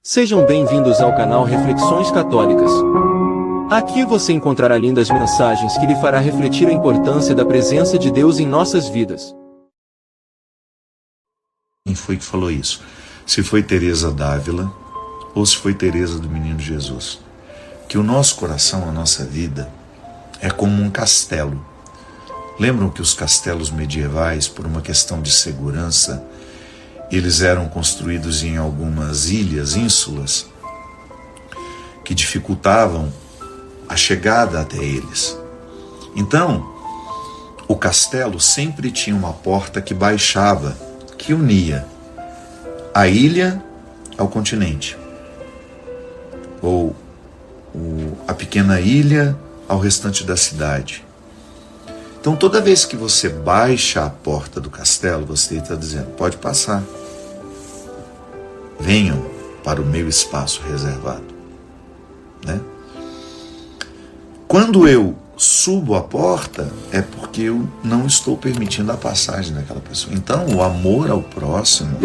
Sejam bem-vindos ao canal Reflexões Católicas. Aqui você encontrará lindas mensagens que lhe fará refletir a importância da presença de Deus em nossas vidas. Quem foi que falou isso? Se foi Teresa d'Ávila ou se foi Teresa do Menino Jesus. Que o nosso coração, a nossa vida, é como um castelo. Lembram que os castelos medievais, por uma questão de segurança, eles eram construídos em algumas ilhas, ínsulas, que dificultavam a chegada até eles. Então, o castelo sempre tinha uma porta que baixava, que unia a ilha ao continente, ou a pequena ilha ao restante da cidade. Então, toda vez que você baixa a porta do castelo, você está dizendo, pode passar. Venham para o meu espaço reservado. Né? Quando eu subo a porta, é porque eu não estou permitindo a passagem daquela pessoa. Então, o amor ao próximo,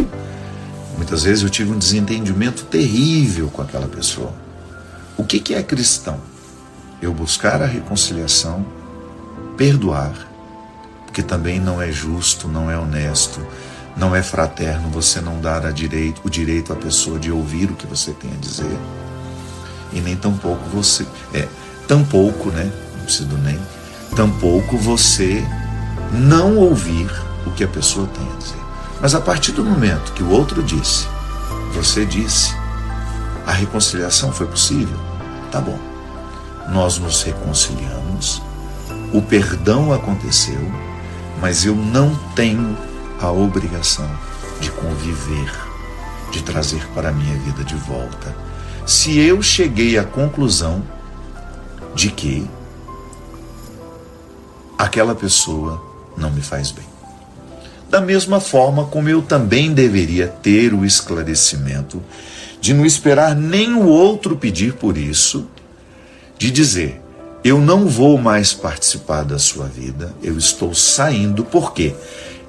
muitas vezes eu tive um desentendimento terrível com aquela pessoa. O que é cristão? Eu buscar a reconciliação, perdoar, porque também não é justo, não é honesto, não é fraterno você não dar o direito à pessoa de ouvir o que você tem a dizer. E nem tampouco você... não preciso nem... Tampouco você não ouvir o que a pessoa tem a dizer. Mas a partir do momento que o outro disse, você disse, a reconciliação foi possível? Tá bom. Nós nos reconciliamos, o perdão aconteceu, mas eu não tenho a obrigação de conviver, de trazer para a minha vida de volta. Se eu cheguei à conclusão de que aquela pessoa não me faz bem. Da mesma forma como eu também deveria ter o esclarecimento de não esperar nem o outro pedir por isso, de dizer, eu não vou mais participar da sua vida, eu estou saindo, por quê?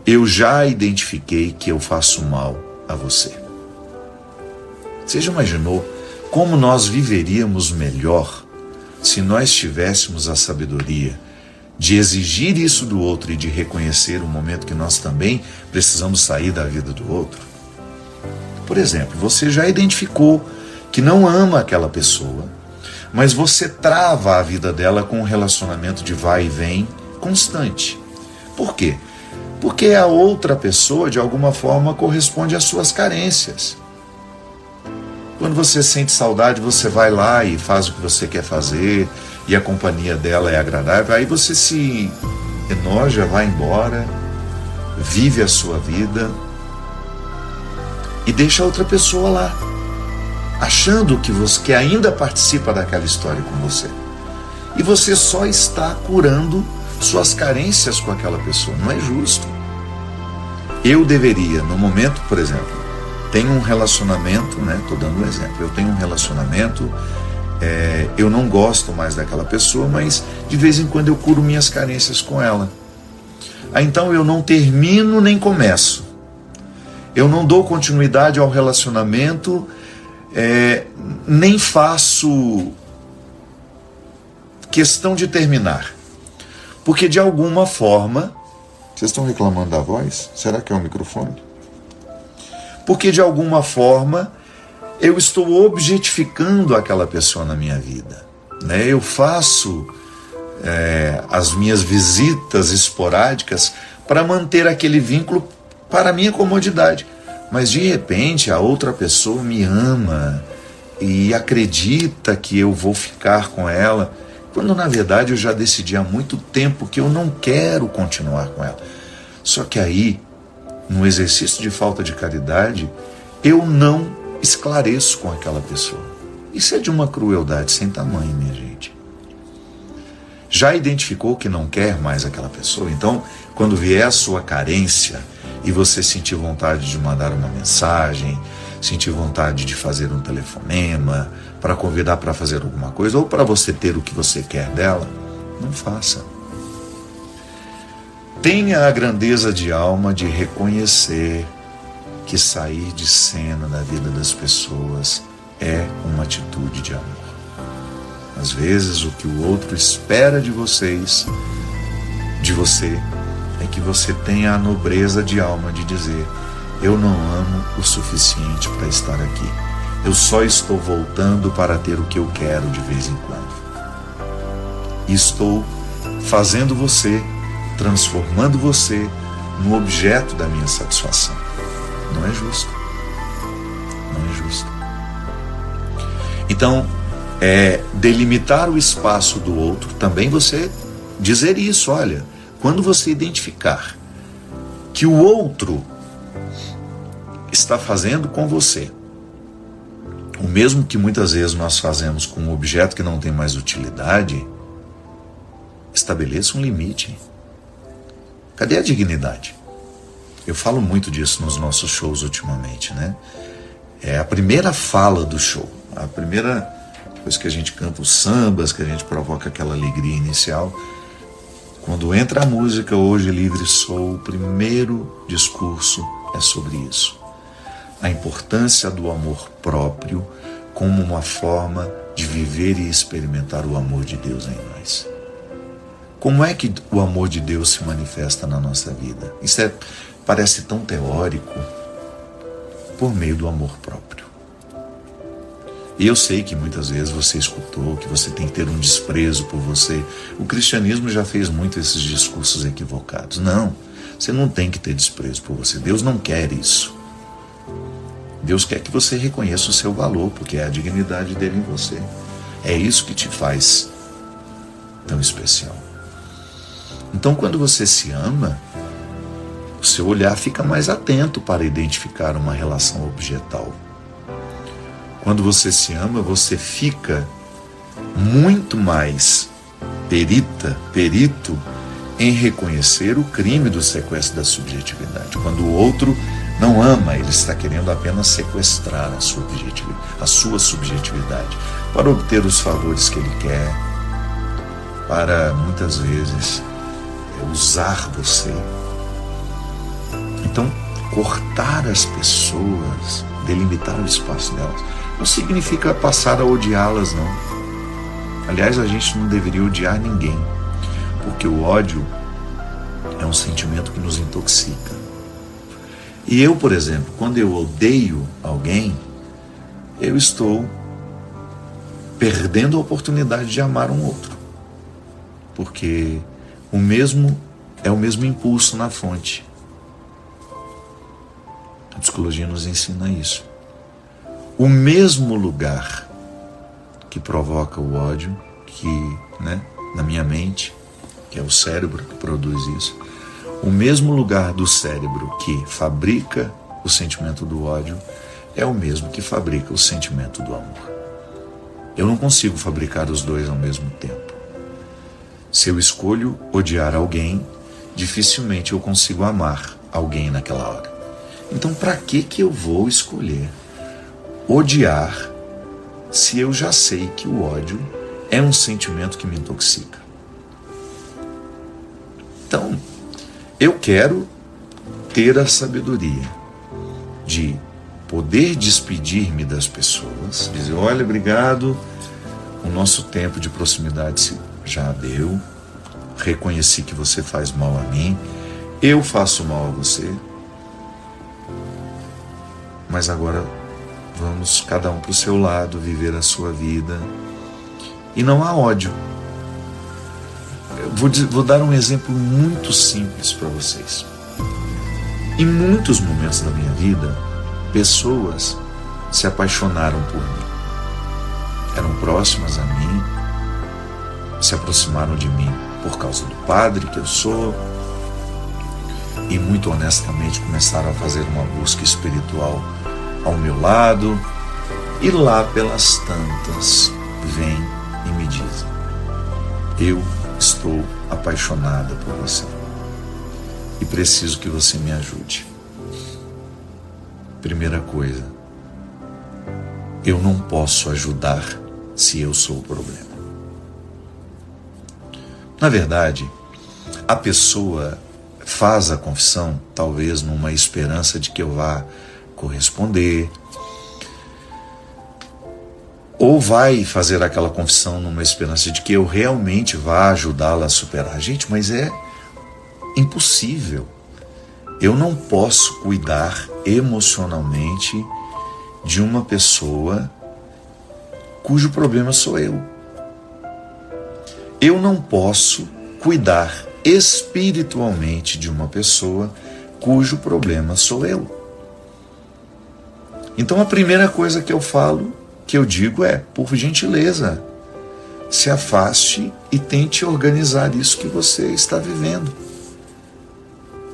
Eu já identifiquei que eu faço mal a você. Você já imaginou como nós viveríamos melhor se nós tivéssemos a sabedoria de exigir isso do outro e de reconhecer o momento que nós também precisamos sair da vida do outro? Por exemplo, você já identificou que não ama aquela pessoa, mas você trava a vida dela com um relacionamento de vai e vem constante. Por quê? Porque a outra pessoa, de alguma forma, corresponde às suas carências. Quando você sente saudade, você vai lá e faz o que você quer fazer, e a companhia dela é agradável, aí você se enoja, vai embora, vive a sua vida e deixa a outra pessoa lá, achando que ainda participa daquela história com você. E você só está curando suas carências com aquela pessoa. Não é justo. Eu deveria, no momento, por exemplo, tenho um relacionamento, estou dando um exemplo, eu tenho um relacionamento, eu não gosto mais daquela pessoa, mas de vez em quando eu curo minhas carências com ela. Então eu não termino nem começo. Eu não dou continuidade ao relacionamento, nem faço questão de terminar. Porque de alguma forma... Vocês estão reclamando da voz? Será que é o microfone? Porque de alguma forma eu estou objetificando aquela pessoa na minha vida. Eu faço as minhas visitas esporádicas para manter aquele vínculo para a minha comodidade. Mas de repente a outra pessoa me ama e acredita que eu vou ficar com ela, quando na verdade eu já decidi há muito tempo que eu não quero continuar com ela. Só que aí, no exercício de falta de caridade, eu não esclareço com aquela pessoa. Isso é de uma crueldade sem tamanho, minha gente. Já identificou que não quer mais aquela pessoa? Então, quando vier a sua carência e você sentir vontade de mandar uma mensagem, sentir vontade de fazer um telefonema, para convidar para fazer alguma coisa, ou para você ter o que você quer dela, não faça. Tenha a grandeza de alma de reconhecer que sair de cena da vida das pessoas é uma atitude de amor. Às vezes o que o outro espera de você, é que você tenha a nobreza de alma de dizer: eu não amo o suficiente para estar aqui. Eu só estou voltando para ter o que eu quero de vez em quando. E estou fazendo você, transformando você no objeto da minha satisfação. Não é justo. Não é justo. Então, delimitar o espaço do outro, também você dizer isso: olha, quando você identificar que o outro está fazendo com você o mesmo que muitas vezes nós fazemos com um objeto que não tem mais utilidade, estabeleça um limite. Cadê a dignidade? Eu falo muito disso nos nossos shows ultimamente, né? É a primeira fala do show, a primeira coisa que a gente canta os sambas, que a gente provoca aquela alegria inicial. Quando entra a música Hoje Livre Sou, o primeiro discurso é sobre isso. A importância do amor próprio como uma forma de viver e experimentar o amor de Deus em nós. Como é que o amor de Deus se manifesta na nossa vida? Isso parece tão teórico. Por meio do amor próprio. E eu sei que muitas vezes você escutou que você tem que ter um desprezo por você. O cristianismo já fez muito esses discursos equivocados. Não, você não tem que ter desprezo por você. Deus não quer isso. Deus quer que você reconheça o seu valor, porque é a dignidade dele em você. É isso que te faz tão especial. Então, quando você se ama, o seu olhar fica mais atento para identificar uma relação objetal. Quando você se ama, você fica muito mais perito em reconhecer o crime do sequestro da subjetividade. Quando o outro não ama, ele está querendo apenas sequestrar a sua subjetividade para obter os favores que ele quer, para muitas vezes usar você. Então, cortar as pessoas, delimitar o espaço delas, não significa passar a odiá-las, não. Aliás, a gente não deveria odiar ninguém, porque o ódio é um sentimento que nos intoxica. E eu, por exemplo, quando eu odeio alguém, eu estou perdendo a oportunidade de amar um outro. Porque é o mesmo impulso na fonte. A psicologia nos ensina isso. O mesmo lugar que provoca o ódio, na minha mente, que é o cérebro que produz isso, o mesmo lugar do cérebro que fabrica o sentimento do ódio é o mesmo que fabrica o sentimento do amor. Eu não consigo fabricar os dois ao mesmo tempo. Se eu escolho odiar alguém, dificilmente eu consigo amar alguém naquela hora. Então, para que eu vou escolher odiar se eu já sei que o ódio é um sentimento que me intoxica? Então, eu quero ter a sabedoria de poder despedir-me das pessoas, dizer: olha, obrigado, o nosso tempo de proximidade já deu, reconheci que você faz mal a mim, eu faço mal a você, mas agora vamos cada um para o seu lado, viver a sua vida, e não há ódio. Vou dar um exemplo muito simples para vocês. Em muitos momentos da minha vida, pessoas se apaixonaram por mim. Eram próximas a mim, se aproximaram de mim por causa do padre que eu sou, e muito honestamente começaram a fazer uma busca espiritual ao meu lado, e lá pelas tantas vêm e me dizem: eu estou apaixonada por você e preciso que você me ajude. Primeira coisa, eu não posso ajudar se eu sou o problema. Na verdade, a pessoa faz a confissão, talvez numa esperança de que eu vá corresponder, ou vai fazer aquela confissão numa esperança de que eu realmente vá ajudá-la a superar. Gente, mas é impossível. Eu não posso cuidar emocionalmente de uma pessoa cujo problema sou eu. Eu não posso cuidar espiritualmente de uma pessoa cujo problema sou eu. Então a primeira coisa que eu digo é, por gentileza, se afaste e tente organizar isso que você está vivendo,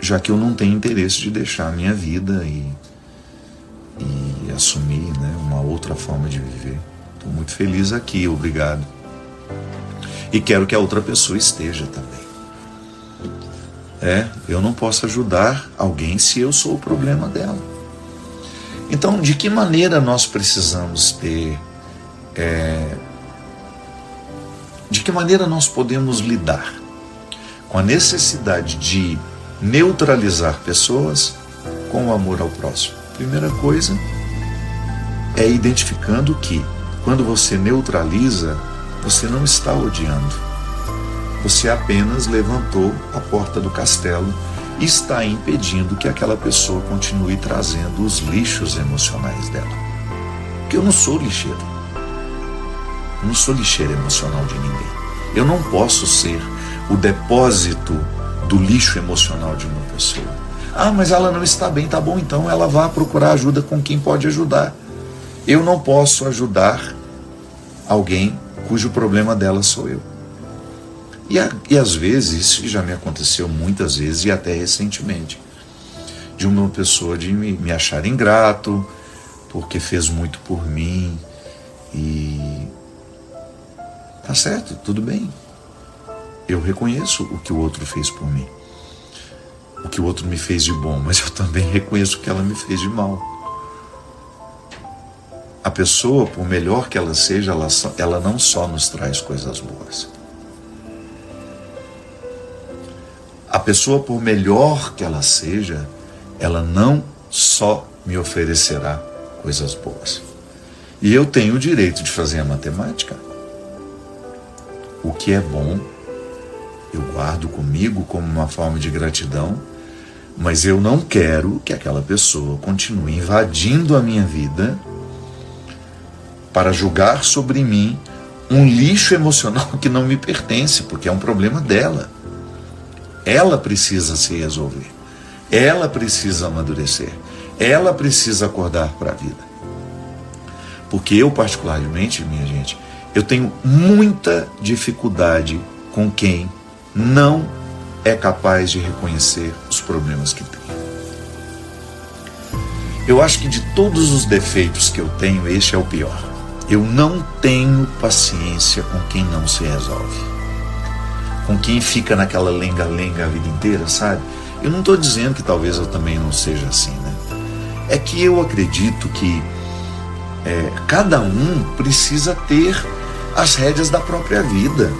já que eu não tenho interesse de deixar a minha vida e assumir, né, uma outra forma de viver. Estou muito feliz aqui, obrigado. E quero que a outra pessoa esteja também. Eu não posso ajudar alguém se eu sou o problema dela. Então, de que maneira nós precisamos ter... de que maneira nós podemos lidar com a necessidade de neutralizar pessoas com o amor ao próximo? Primeira coisa é identificando que quando você neutraliza, você não está odiando. Você apenas levantou a porta do castelo e está impedindo que aquela pessoa continue trazendo os lixos emocionais dela. Porque eu não sou lixeiro. Eu não sou lixeiro emocional de ninguém. Eu não posso ser o depósito do lixo emocional de uma pessoa. Ah, mas ela não está bem, tá bom, então ela vá procurar ajuda com quem pode ajudar. Eu não posso ajudar alguém cujo problema dela sou eu. E às vezes, isso já me aconteceu muitas vezes e até recentemente, de uma pessoa de me achar ingrato, porque fez muito por mim e tá certo, tudo bem. Eu reconheço o que o outro fez por mim, o que o outro me fez de bom, mas eu também reconheço o que ela me fez de mal. A pessoa, por melhor que ela seja, ela não só nos traz coisas boas. A pessoa, por melhor que ela seja, ela não só me oferecerá coisas boas. E eu tenho o direito de fazer a matemática. O que é bom, eu guardo comigo como uma forma de gratidão, mas eu não quero que aquela pessoa continue invadindo a minha vida para julgar sobre mim um lixo emocional que não me pertence, porque é um problema dela. Ela precisa se resolver. Ela precisa amadurecer. Ela precisa acordar para a vida. Porque eu, particularmente, minha gente, eu tenho muita dificuldade com quem não é capaz de reconhecer os problemas que tem. Eu acho que de todos os defeitos que eu tenho, este é o pior. Eu não tenho paciência com quem não se resolve. Com quem fica naquela lenga-lenga a vida inteira, sabe? Eu não estou dizendo que talvez eu também não seja assim, né? É que eu acredito que cada um precisa ter as rédeas da própria vida.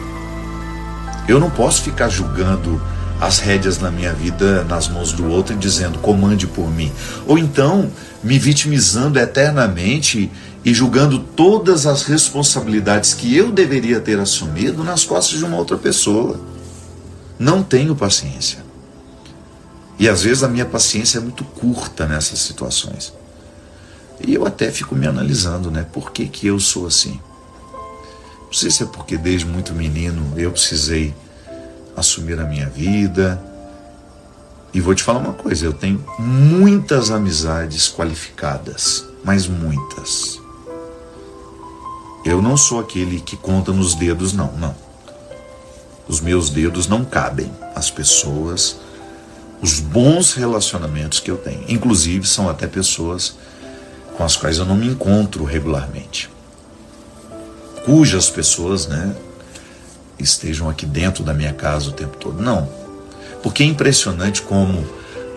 Eu não posso ficar julgando as rédeas na minha vida nas mãos do outro e dizendo, comande por mim. Ou então, me vitimizando eternamente e julgando todas as responsabilidades que eu deveria ter assumido nas costas de uma outra pessoa. Não tenho paciência. E às vezes a minha paciência é muito curta nessas situações. E eu até fico me analisando, né? Por que que eu sou assim? Não sei se é porque desde muito menino eu precisei assumir a minha vida. E vou te falar uma coisa, eu tenho muitas amizades qualificadas, mas muitas. Eu não sou aquele que conta nos dedos, não. Os meus dedos não cabem as pessoas, os bons relacionamentos que eu tenho. Inclusive, são até pessoas com as quais eu não me encontro regularmente. Cujas pessoas, né, estejam aqui dentro da minha casa o tempo todo. Não. Porque é impressionante como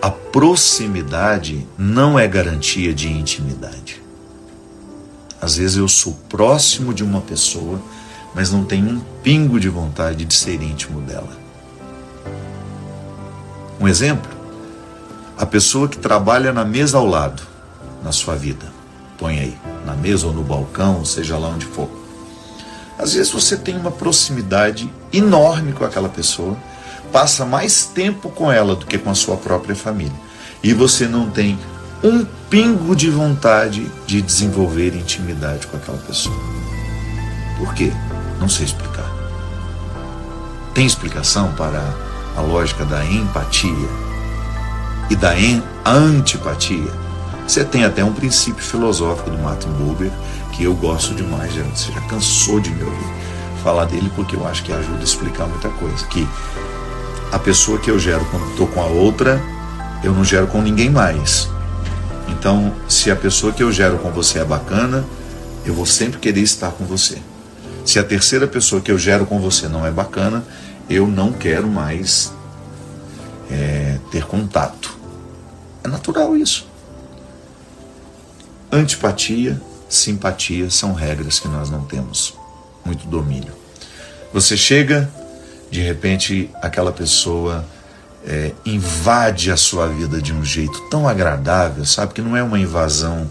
a proximidade não é garantia de intimidade. Às vezes eu sou próximo de uma pessoa, mas não tenho um pingo de vontade de ser íntimo dela. Um exemplo, a pessoa que trabalha na mesa ao lado, na sua vida, põe aí. na mesa ou no balcão, seja lá onde for. Às vezes você tem uma proximidade enorme com aquela pessoa, passa mais tempo com ela do que com a sua própria família, e você não tem um pingo de vontade de desenvolver intimidade com aquela pessoa. Por quê? Não sei explicar. Tem explicação para a lógica da empatia e da antipatia? Você tem até um princípio filosófico do Martin Buber que eu gosto demais, você já cansou de me ouvir falar dele, porque eu acho que ajuda a explicar muita coisa. Que a pessoa que eu gero quando estou com a outra, eu não gero com ninguém mais. Então, se a pessoa que eu gero com você é bacana, eu vou sempre querer estar com você. Se a terceira pessoa que eu gero com você não é bacana, eu não quero mais ter contato. É natural isso. Antipatia, simpatia são regras que nós não temos muito domínio. Você chega, de repente aquela pessoa invade a sua vida de um jeito tão agradável, sabe, que não é uma invasão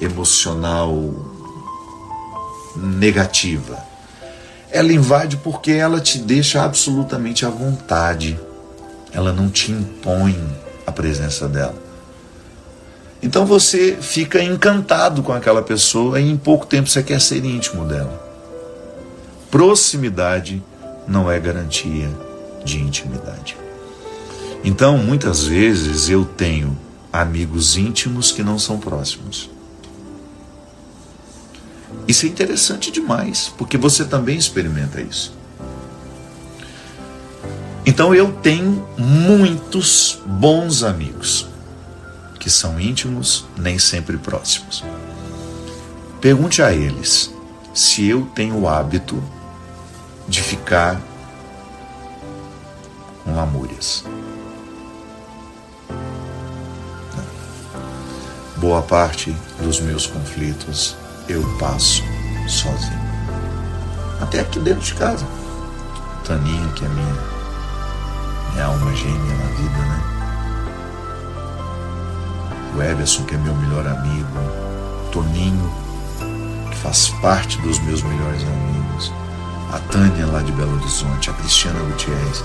emocional negativa. Ela invade porque ela te deixa absolutamente à vontade. Ela não te impõe a presença dela. Então você fica encantado com aquela pessoa e em pouco tempo você quer ser íntimo dela. Proximidade não é garantia de intimidade. Então, muitas vezes eu tenho amigos íntimos que não são próximos. Isso é interessante demais, porque você também experimenta isso. Então eu tenho muitos bons amigos que são íntimos, nem sempre próximos. Pergunte a eles se eu tenho o hábito de ficar com lamúrias. Boa parte dos meus conflitos eu passo sozinho. Até aqui dentro de casa. Taninha, que é minha alma gêmea na vida, né? O Everson, que é meu melhor amigo. Toninho, que faz parte dos meus melhores amigos. A Tânia, lá de Belo Horizonte. A Cristiana Gutierrez.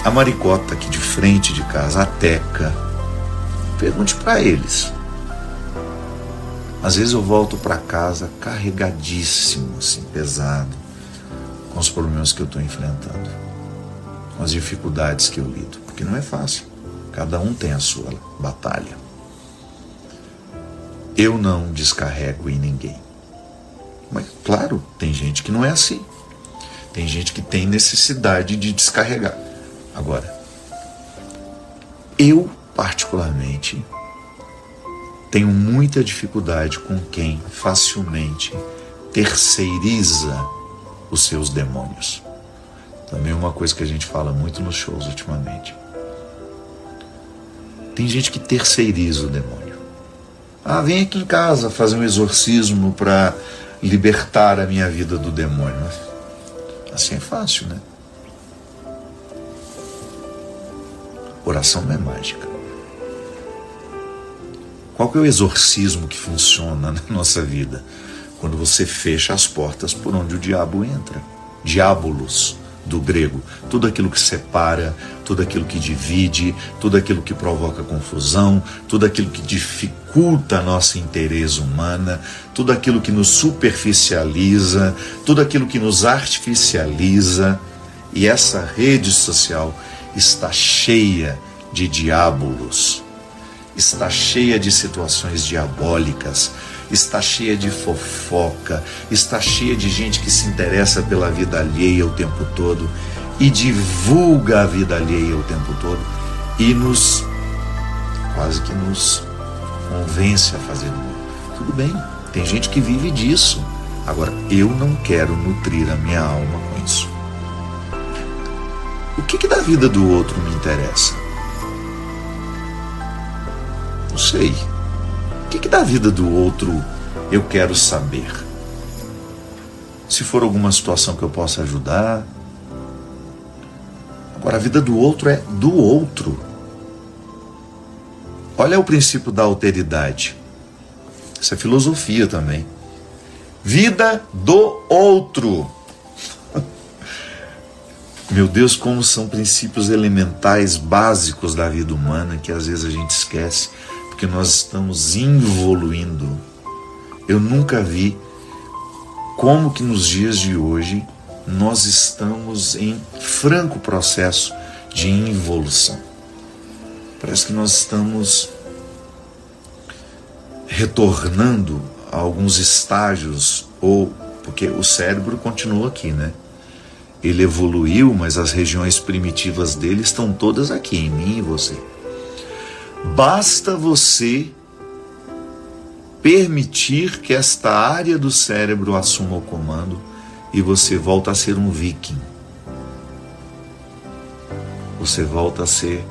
A Maricota, aqui de frente de casa. A Teca. Pergunte para eles. Às vezes eu volto para casa carregadíssimo, assim, pesado, com os problemas que eu estou enfrentando, com as dificuldades que eu lido, porque não é fácil. Cada um tem a sua batalha. Eu não descarrego em ninguém. Mas, claro, tem gente que não é assim. Tem gente que tem necessidade de descarregar. Agora, eu, particularmente, tenho muita dificuldade com quem facilmente terceiriza os seus demônios. Também é uma coisa que a gente fala muito nos shows ultimamente. Tem gente que terceiriza o demônio. Ah, vem aqui em casa fazer um exorcismo para libertar a minha vida do demônio. Assim é fácil, né? Oração não é mágica. Qual que é o exorcismo que funciona na nossa vida? Quando você fecha as portas por onde o diabo entra. Diabolos, do grego. Tudo aquilo que separa, tudo aquilo que divide, tudo aquilo que provoca confusão, tudo aquilo que dificulta a nossa inteireza humana, tudo aquilo que nos superficializa, tudo aquilo que nos artificializa. E essa rede social está cheia de diabolos. Está cheia de situações diabólicas, está cheia de fofoca, está cheia de gente que se interessa pela vida alheia o tempo todo e divulga a vida alheia o tempo todo e quase que nos convence a fazer mal. Tudo bem, tem gente que vive disso. Agora, eu não quero nutrir a minha alma com isso. O que da vida do outro me interessa? Não sei. O que da vida do outro eu quero saber? Se for alguma situação que eu possa ajudar. Agora, a vida do outro é do outro. Olha o princípio da alteridade. Isso é filosofia também. Vida do outro. Meu Deus, como são princípios elementais, básicos da vida humana, que às vezes a gente esquece, porque nós estamos evoluindo. Eu nunca vi como que nos dias de hoje nós estamos em franco processo de involução. Parece que nós estamos retornando a alguns estágios, ou porque o cérebro continua aqui, né? Ele evoluiu, mas as regiões primitivas dele estão todas aqui, em mim e você. Basta você permitir que esta área do cérebro assuma o comando e você volta a ser um viking. Você volta a ser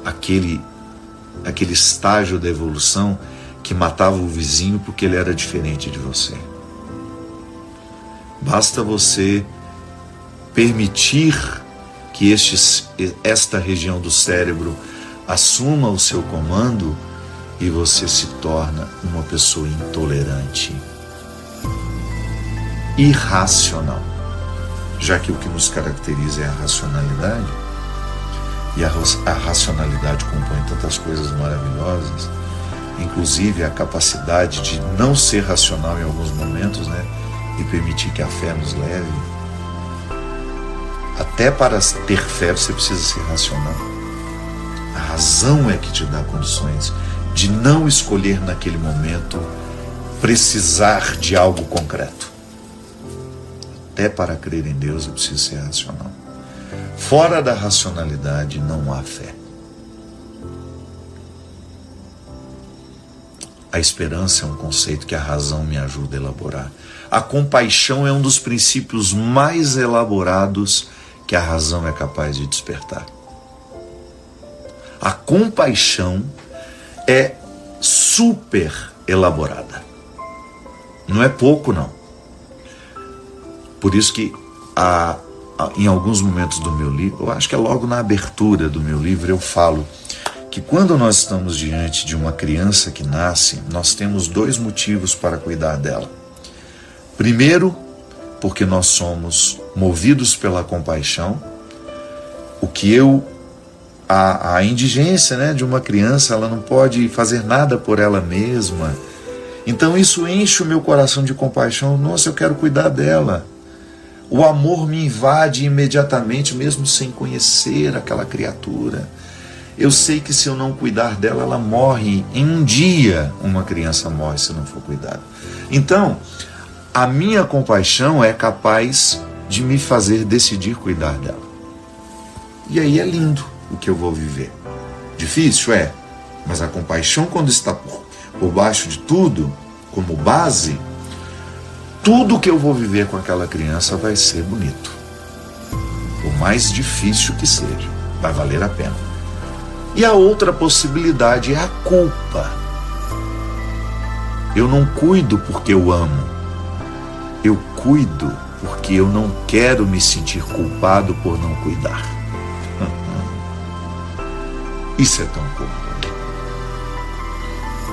aquele estágio da evolução que matava o vizinho porque ele era diferente de você. Basta você permitir que esta região do cérebro assuma o seu comando e você se torna uma pessoa intolerante, irracional, já que o que nos caracteriza é a racionalidade, e a racionalidade compõe tantas coisas maravilhosas, inclusive a capacidade de não ser racional em alguns momentos, né, e permitir que a fé nos leve. Até para ter fé você precisa ser racional. A razão é que te dá condições de não escolher naquele momento precisar de algo concreto. Até para crer em Deus eu preciso ser racional. Fora da racionalidade não há fé. A esperança é um conceito que a razão me ajuda a elaborar. A compaixão é um dos princípios mais elaborados que a razão é capaz de despertar. A compaixão é super elaborada. Não é pouco, não. Por isso que em alguns momentos do meu livro, eu acho que é logo na abertura do meu livro, eu falo que quando nós estamos diante de uma criança que nasce, nós temos 2 motivos para cuidar dela. Primeiro, porque nós somos movidos pela compaixão, a indigência, né, de uma criança, ela não pode fazer nada por ela mesma. Então isso enche o meu coração de compaixão. Nossa, eu quero cuidar dela. O amor me invade imediatamente, mesmo sem conhecer aquela criatura. Eu sei que se eu não cuidar dela, ela morre. Em um dia, uma criança morre se não for cuidada. Então, a minha compaixão é capaz de me fazer decidir cuidar dela. E aí é lindo o que eu vou viver. Difícil? É. Mas a compaixão, quando está por baixo de tudo, como base, tudo que eu vou viver com aquela criança vai ser bonito. Por mais difícil que seja, vai valer a pena. E a outra possibilidade é a culpa. Eu não cuido porque eu amo. Eu cuido porque eu não quero me sentir culpado por não cuidar. Isso é tão comum.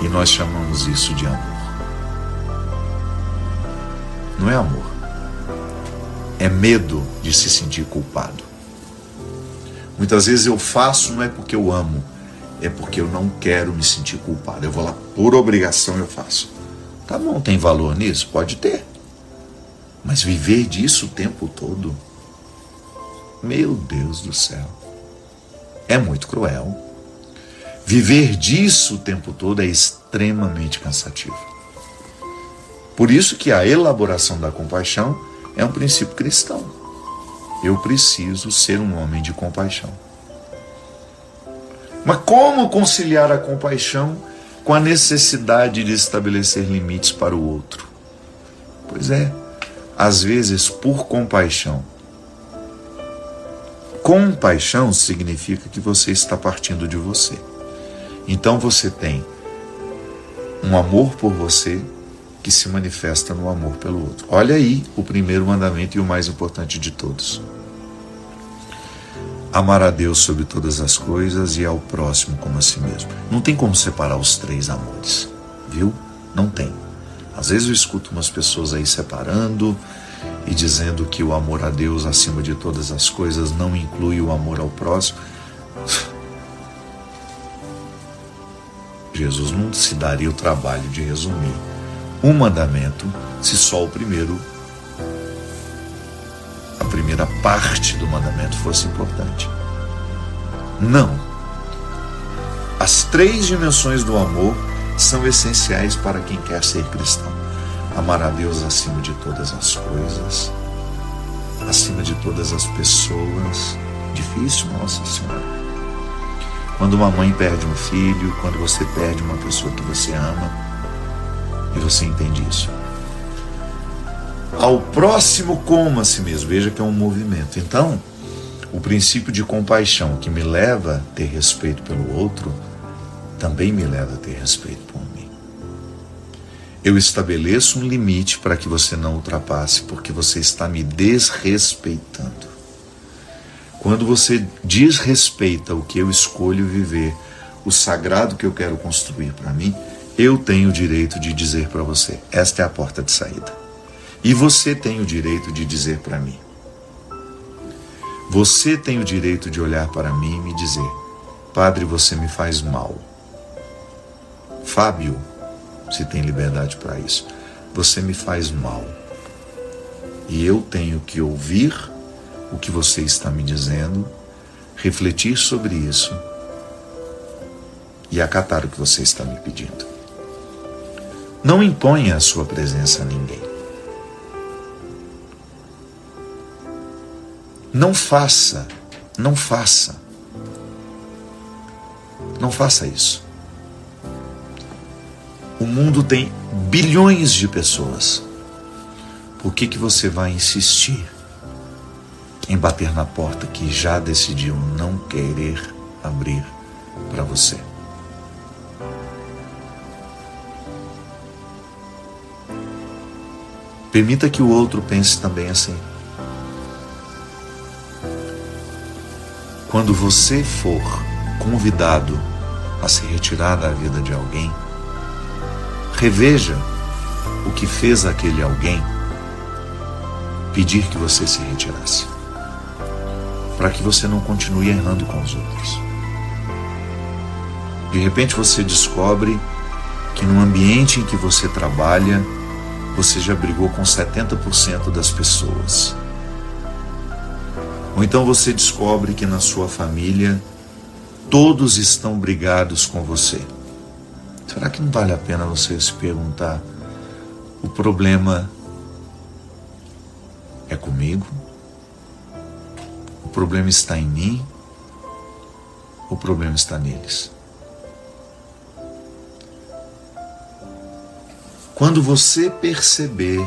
E nós chamamos isso de amor. Não é amor. É medo de se sentir culpado. Muitas vezes eu faço não é porque eu amo, é porque eu não quero me sentir culpado. Eu vou lá, por obrigação eu faço. Tá bom, tem valor nisso? Pode ter. Mas viver disso o tempo todo, meu Deus do céu, é muito cruel. Viver disso o tempo todo é extremamente cansativo. Por isso que a elaboração da compaixão é um princípio cristão. Eu preciso ser um homem de compaixão. Mas como conciliar a compaixão com a necessidade de estabelecer limites para o outro? Pois é, às vezes por compaixão. Compaixão significa que você está partindo de você. Então você tem um amor por você que se manifesta no amor pelo outro. Olha aí o primeiro mandamento e o mais importante de todos. Amar a Deus sobre todas as coisas e ao próximo como a si mesmo. Não tem como separar os 3 amores, viu? Não tem. Às vezes eu escuto umas pessoas aí separando e dizendo que o amor a Deus acima de todas as coisas não inclui o amor ao próximo. Jesus não se daria o trabalho de resumir um mandamento se só a primeira parte do mandamento fosse importante. Não. As 3 dimensões do amor são essenciais para quem quer ser cristão. Amar a Deus acima de todas as coisas, acima de todas as pessoas. Difícil, nossa Senhora. Quando uma mãe perde um filho, quando você perde uma pessoa que você ama, e você entende isso. Ao próximo como a si mesmo. Veja que é um movimento. Então, o princípio de compaixão que me leva a ter respeito pelo outro, também me leva a ter respeito por mim. Eu estabeleço um limite para que você não ultrapasse, porque você está me desrespeitando. Quando você desrespeita o que eu escolho viver, o sagrado que eu quero construir para mim, eu tenho o direito de dizer para você, esta é a porta de saída. E você tem o direito de dizer para mim. Você tem o direito de olhar para mim e me dizer, Padre, você me faz mal. Fábio, se tem liberdade para isso, você me faz mal. E eu tenho que ouvir o que você está me dizendo, refletir sobre isso e acatar o que você está me pedindo. Não imponha a sua presença a ninguém. Não faça isso. O mundo tem bilhões de pessoas. Por que você vai insistir em bater na porta que já decidiu não querer abrir para você? Permita que o outro pense também assim. Quando você for convidado a se retirar da vida de alguém, reveja o que fez aquele alguém pedir que você se retirasse, para que você não continue errando com os outros. De repente você descobre que no ambiente em que você trabalha, você já brigou com 70% das pessoas. Ou então você descobre que na sua família todos estão brigados com você. Será que não vale a pena você se perguntar, o problema é comigo? O problema está em mim? O problema está neles? Quando você perceber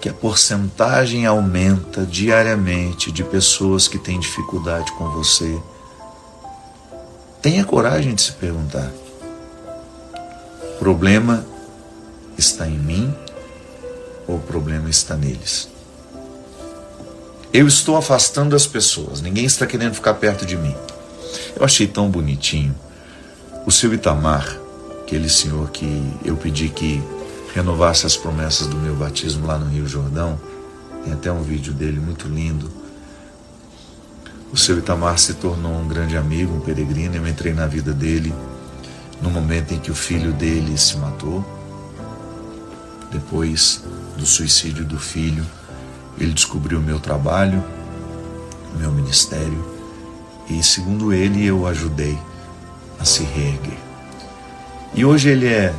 que a porcentagem aumenta diariamente de pessoas que têm dificuldade com você, tenha coragem de se perguntar, o problema está em mim ou o problema está neles? Eu estou afastando as pessoas, ninguém está querendo ficar perto de mim. Eu achei tão bonitinho o seu Itamar, aquele senhor que eu pedi que renovasse as promessas do meu batismo lá no Rio Jordão. Tem até um vídeo dele muito lindo. O seu Itamar se tornou um grande amigo, um peregrino. Eu entrei na vida dele no momento em que o filho dele se matou. Depois do suicídio do filho, ele descobriu o meu trabalho, o meu ministério, e segundo ele, eu o ajudei a se reerguer. E hoje ele é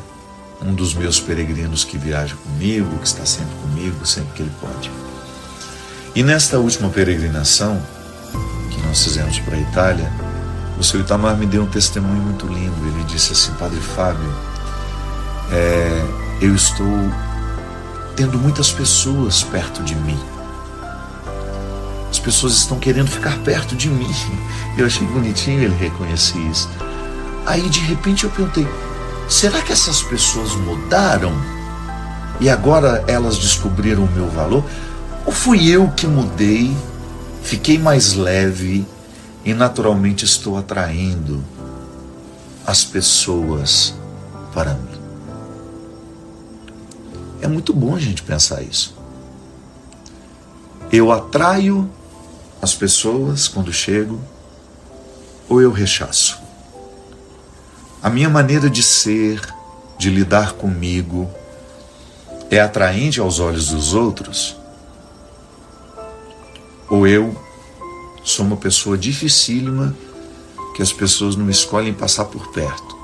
um dos meus peregrinos que viaja comigo, que está sempre comigo, sempre que ele pode. E nesta última peregrinação que nós fizemos para a Itália, o seu Itamar me deu um testemunho muito lindo. Ele disse assim, Padre Fábio, eu estou tendo muitas pessoas perto de mim. As pessoas estão querendo ficar perto de mim. Eu achei bonitinho ele reconhecer isso. Aí de repente eu perguntei, será que essas pessoas mudaram e agora elas descobriram o meu valor? Ou fui eu que mudei, fiquei mais leve e naturalmente estou atraindo as pessoas para mim? É muito bom a gente pensar isso. Eu atraio as pessoas quando chego ou eu rechaço? A minha maneira de ser, de lidar comigo, é atraente aos olhos dos outros? Ou eu sou uma pessoa dificílima que as pessoas não escolhem passar por perto?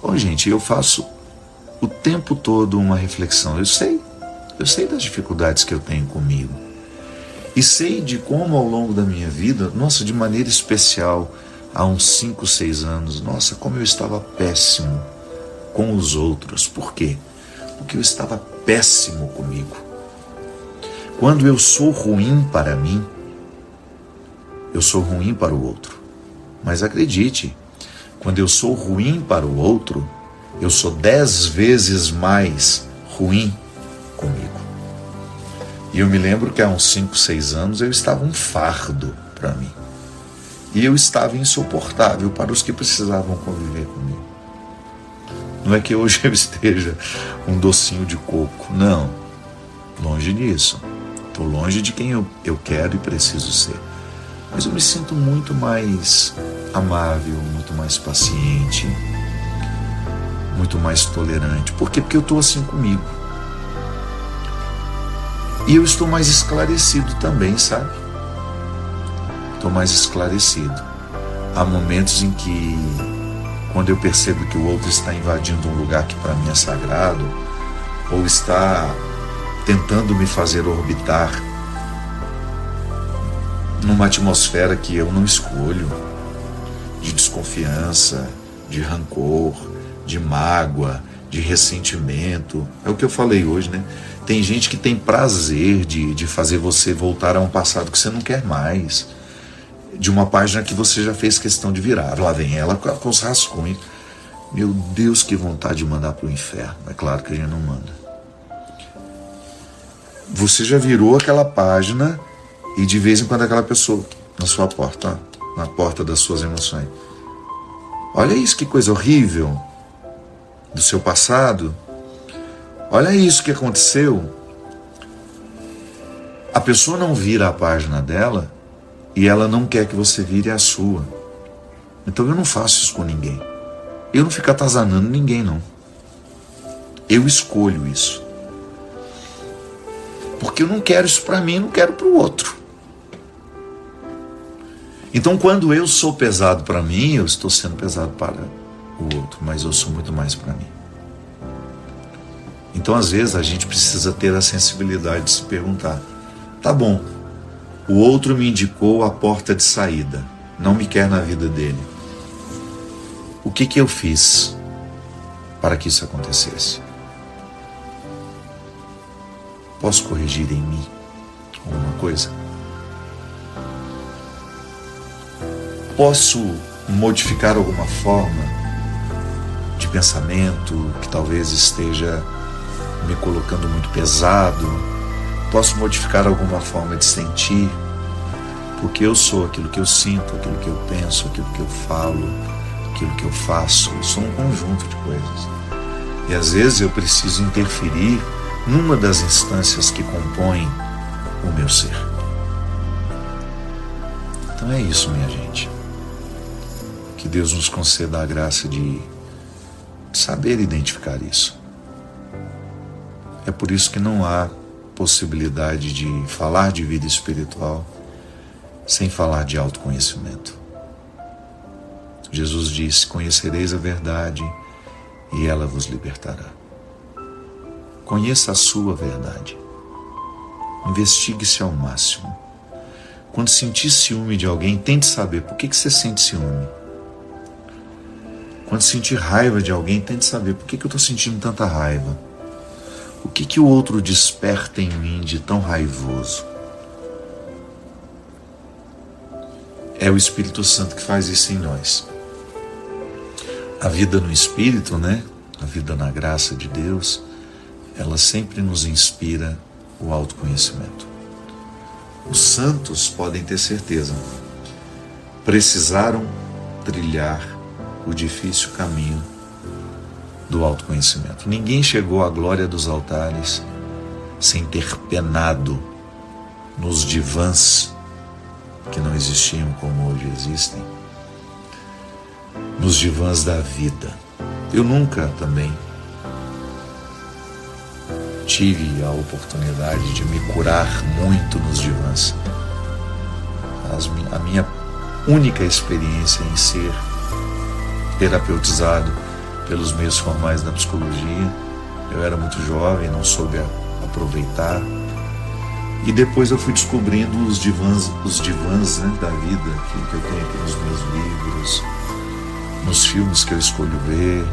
Bom, gente, eu faço o tempo todo uma reflexão. Eu sei das dificuldades que eu tenho comigo. E sei de como ao longo da minha vida, nossa, de maneira especial, há uns 5, 6 anos, nossa, como eu estava péssimo com os outros. Por quê? Porque eu estava péssimo comigo. Quando eu sou ruim para mim, eu sou ruim para o outro. Mas acredite, quando eu sou ruim para o outro, eu sou 10 vezes mais ruim comigo. E eu me lembro que há uns 5, 6 anos eu estava um fardo para mim. E eu estava insuportável para os que precisavam conviver comigo. Não é que hoje eu esteja um docinho de coco, não. Longe disso. Estou longe de quem eu quero e preciso ser. Mas eu me sinto muito mais amável, muito mais paciente, muito mais tolerante. Por quê? Porque eu estou assim comigo. E eu estou mais esclarecido também, sabe? Estou mais esclarecido. Há momentos em que, quando eu percebo que o outro está invadindo um lugar que para mim é sagrado, ou está tentando me fazer orbitar numa atmosfera que eu não escolho, de desconfiança, de rancor, de mágoa, de ressentimento. É o que eu falei hoje, né? Tem gente que tem prazer de fazer você voltar a um passado que você não quer mais, de uma página que você já fez questão de virar. Lá vem ela com os rascunhos. Meu Deus, que vontade de mandar para o inferno. É claro que a gente não manda. Você já virou aquela página e de vez em quando aquela pessoa na sua porta, ó, na porta das suas emoções. Olha isso, que coisa horrível do seu passado. Olha isso que aconteceu. A pessoa não vira a página dela e ela não quer que você vire a sua. Então eu não faço isso com ninguém. Eu não fico atazanando ninguém, não. Eu escolho isso. Porque eu não quero isso para mim, não quero para o outro. Então quando eu sou pesado para mim, eu estou sendo pesado para o outro, mas eu sou muito mais para mim. Então às vezes a gente precisa ter a sensibilidade de se perguntar: tá bom, o outro me indicou a porta de saída, não me quer na vida dele. O que eu fiz para que isso acontecesse? Posso corrigir em mim alguma coisa? Posso modificar alguma forma de pensamento que talvez esteja me colocando muito pesado? Posso modificar alguma forma de sentir? Porque eu sou aquilo que eu sinto, aquilo que eu penso, aquilo que eu falo, aquilo que eu faço. Eu sou um conjunto de coisas. E às vezes eu preciso interferir numa das instâncias que compõem o meu ser. Então é isso, minha gente. Que Deus nos conceda a graça de saber identificar isso. É por isso que não há possibilidade de falar de vida espiritual sem falar de autoconhecimento. Jesus disse: conhecereis a verdade e ela vos libertará. Conheça a sua verdade. Investigue-se ao máximo. Quando sentir ciúme de alguém, tente saber por que você sente ciúme. Quando sentir raiva de alguém, tente saber por que eu estou sentindo tanta raiva. O que o outro desperta em mim de tão raivoso? É o Espírito Santo que faz isso em nós. A vida no Espírito, né? A vida na graça de Deus, ela sempre nos inspira o autoconhecimento. Os santos podem ter certeza, precisaram trilhar o difícil caminho do autoconhecimento. Ninguém chegou à glória dos altares sem ter penado nos divãs que não existiam como hoje existem, nos divãs da vida. Eu nunca também tive a oportunidade de me curar muito nos divãs. A minha única experiência em ser terapeutizado pelos meios formais da psicologia, eu era muito jovem, não soube aproveitar, e depois eu fui descobrindo os divãs, né, da vida que eu tenho aqui nos meus livros, nos filmes que eu escolho ver,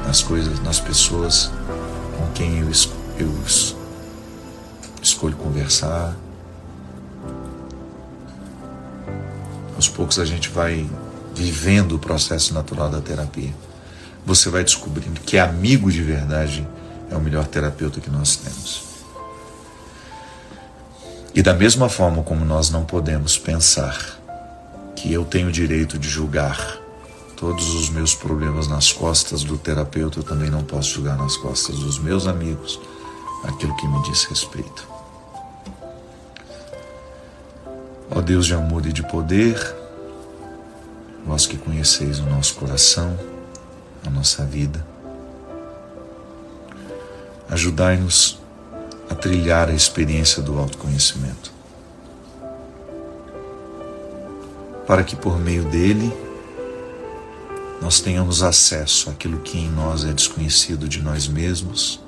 nas coisas, nas pessoas com quem eu escolho conversar. Aos poucos a gente vai vivendo o processo natural da terapia. Você vai descobrindo que amigo de verdade é o melhor terapeuta que nós temos. E da mesma forma como nós não podemos pensar que eu tenho o direito de julgar todos os meus problemas nas costas do terapeuta, eu também não posso julgar nas costas dos meus amigos aquilo que me diz respeito. Ó Deus de amor e de poder, vós que conheceis o nosso coração, a nossa vida, ajudai-nos a trilhar a experiência do autoconhecimento, para que por meio dele nós tenhamos acesso àquilo que em nós é desconhecido de nós mesmos,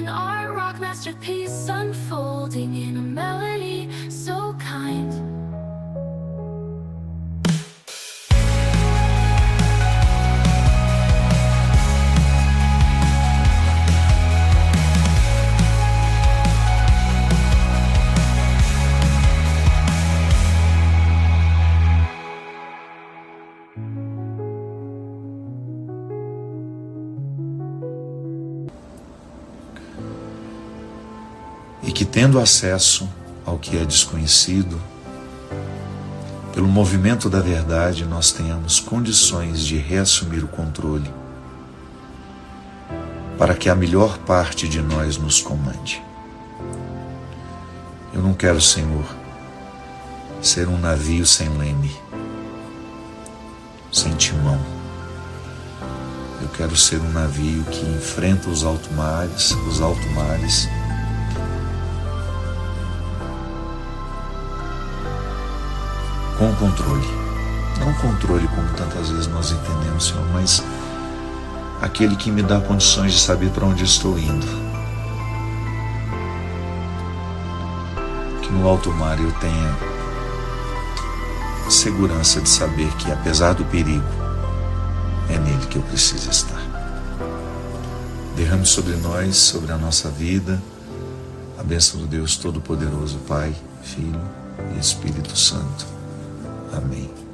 an art rock masterpiece unfolding in a melody so kind. e que, tendo acesso ao que é desconhecido, pelo movimento da verdade, nós tenhamos condições de reassumir o controle, para que a melhor parte de nós nos comande. Eu não quero, Senhor, ser um navio sem leme, sem timão. Eu quero ser um navio que enfrenta os altos mares, com controle. Não controle como tantas vezes nós entendemos, Senhor, mas aquele que me dá condições de saber para onde estou indo. Que no alto mar eu tenha segurança de saber que, apesar do perigo, é nele que eu preciso estar. Derrame sobre nós, sobre a nossa vida, a bênção do Deus Todo-Poderoso, Pai, Filho e Espírito Santo. Amém.